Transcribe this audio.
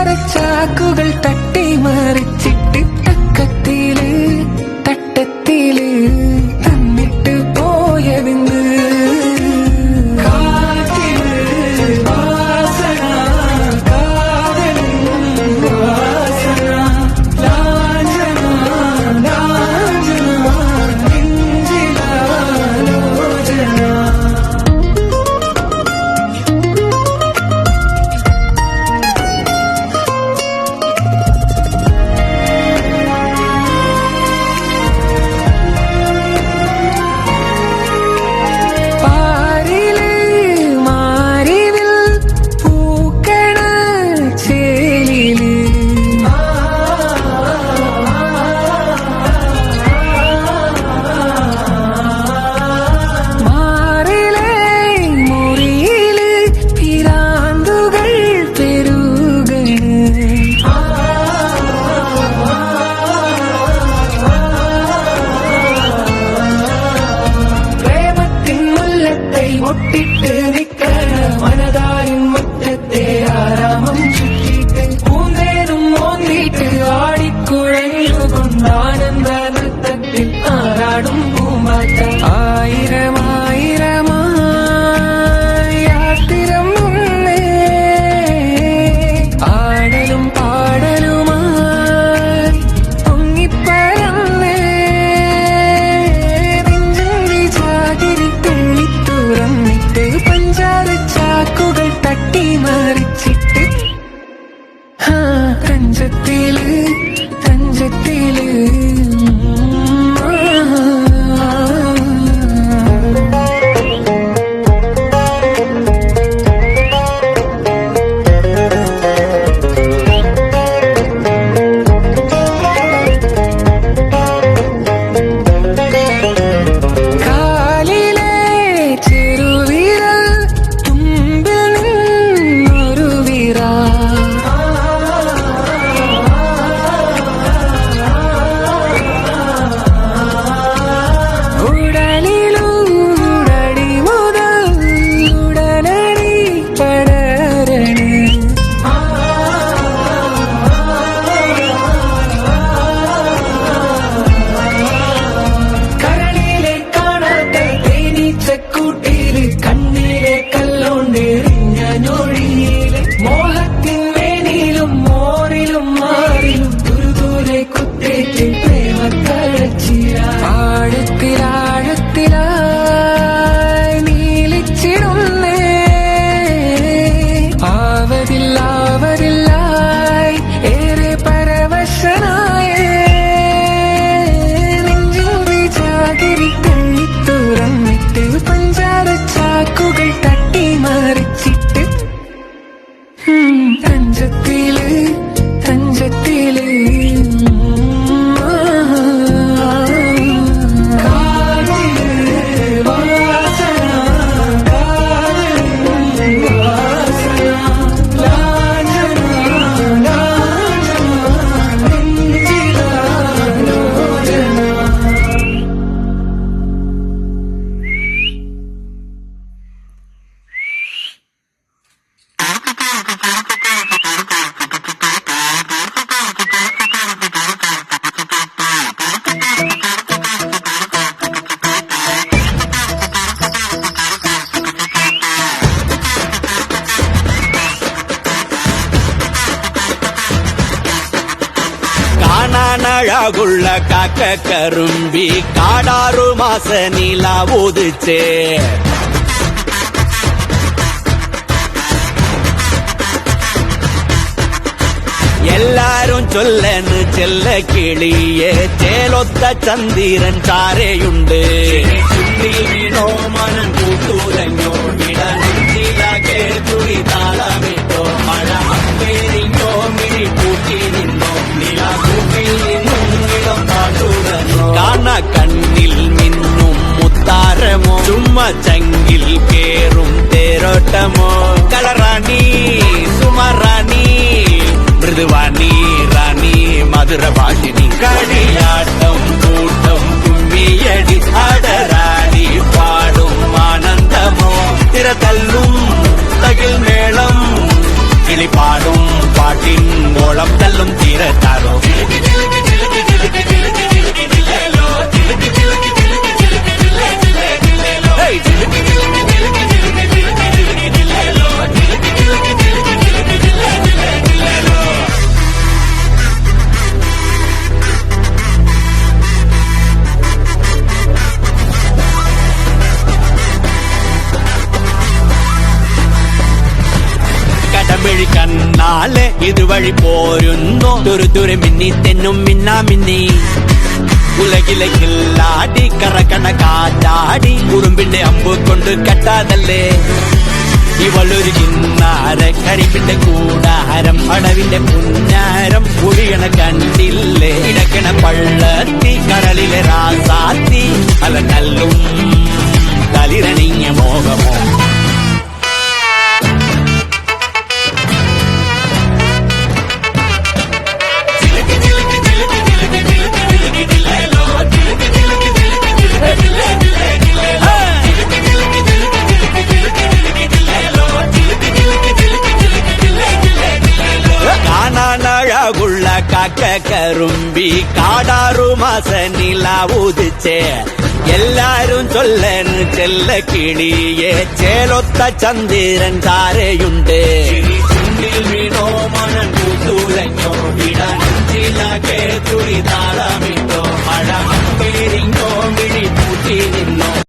പഞ്ചാരച്ചാക്കുകൾ തട്ടിമറിച്ചിട്ട് തക്കത്തില് തട്ടത്തില് തന്നിട്ട് പോയതെന്ന് ഒട്ടിട്ട് നിക്കണ മനതാരിൻ മുറ്റത്തെ ആരാമം ചുറ്റിട്ട് പൂന്തേനും മോന്തിട്ട് ആടിക്കുഴഞ്ഞുകൊണ്ടാനന്ദ നൃത്തത്തിൽ ആറാടും പൂമ്പാറ്റ ആയിരമായിരമാത്തിരം മുന്നേ ആടലും പാടലുമായി പൊങ്ങിപ്പറന്നേ നെഞ്ചുണ്ടി ജാതിരി തുറന്നിട്ട് പഞ്ചാരച്ചാക്കുകൾ തട്ടിമറിച്ചിട്ട് തഞ്ചത്തില് തഞ്ചത്തില് ആഴത്തിലാഴത്തിലായി നീലിച്ചിടുന്നേ ആവതില്ലാവതില്ലായി ഏറെ പരവശനായേ നെഞ്ചുറി ജാതിരി തണ്ണി തുറന്നിട്ട് പഞ്ചാരച്ചാക്കുകൾ തട്ടിമറിച്ചിട്ട് തഞ്ചത്തില് തഞ്ചത്തില് அழகுள்ள காக்க கரும்பி காடாறு மாச நிலா ஊதுச்சே எல்லாரும் சொல்லன்னு செல்ல கிளியே ചേലൊത്ത ചന്ദ്രൻ ചാരയുണ്ട് മനം കൂട്ടുലഞ്ഞോ വിടനിലാകെ തുടി താളമിട്ടോ മഴ അപ്പേരിഞ്ഞോ മിഴി കൂട്ടി നിന്നോ നിലാകൂട്ടിൽ നിന്നും ഇടം പാട്ടുടനോ കാണ കണ്ണിൽ നിന്നും മുത്താരമോ ചുമ്മ ചങ്കിൽ കേറും തേരോട്ടമോ കളറാണി സുമറാണി മൃദുവാണി റാണി മധുരഭാഷിണി കളിയാട്ടം കൂട്ടം കുമ്മിയടി അടരാടി പാടും ആനന്ദമോ തിരതല്ലും തകിൽ മേളം കിളിപ്പാടും പാട്ടിൻ ഇതുവഴി പോരുന്നു തുരു മിന്നി തെന്നും മിന്നാമിന്നി ഉലകിലെ കില്ലാടി കറക്കണ കാറ്റാടി കുറുമ്പിന്റെ അമ്പ് കൊണ്ട് കെട്ടാതല്ലേ ഇവളൊരു കിന്നാര കരിമ്പിന്റെ കൂടാരം അടവിന്റെ പുന്നാരം ഒഴിയണ കണ്ടില്ലേ ഇടക്കണ പള്ളത്തി കടലിലെ രാസാത്തി അല നല്ലും തലിരണിഞ്ഞ മോഹമോ കാണാനഴകുള്ള കാക്ക കറുമ്പി കാടാറു മാസ നിലാവുദിച്ചേ എല്ലാരും ചൊല്ലന് ചെല്ല കിളിയെ ചേലൊത്ത ചന്ദ്രൻ താരയുണ്ട് വീണോ മണം കൂത്തു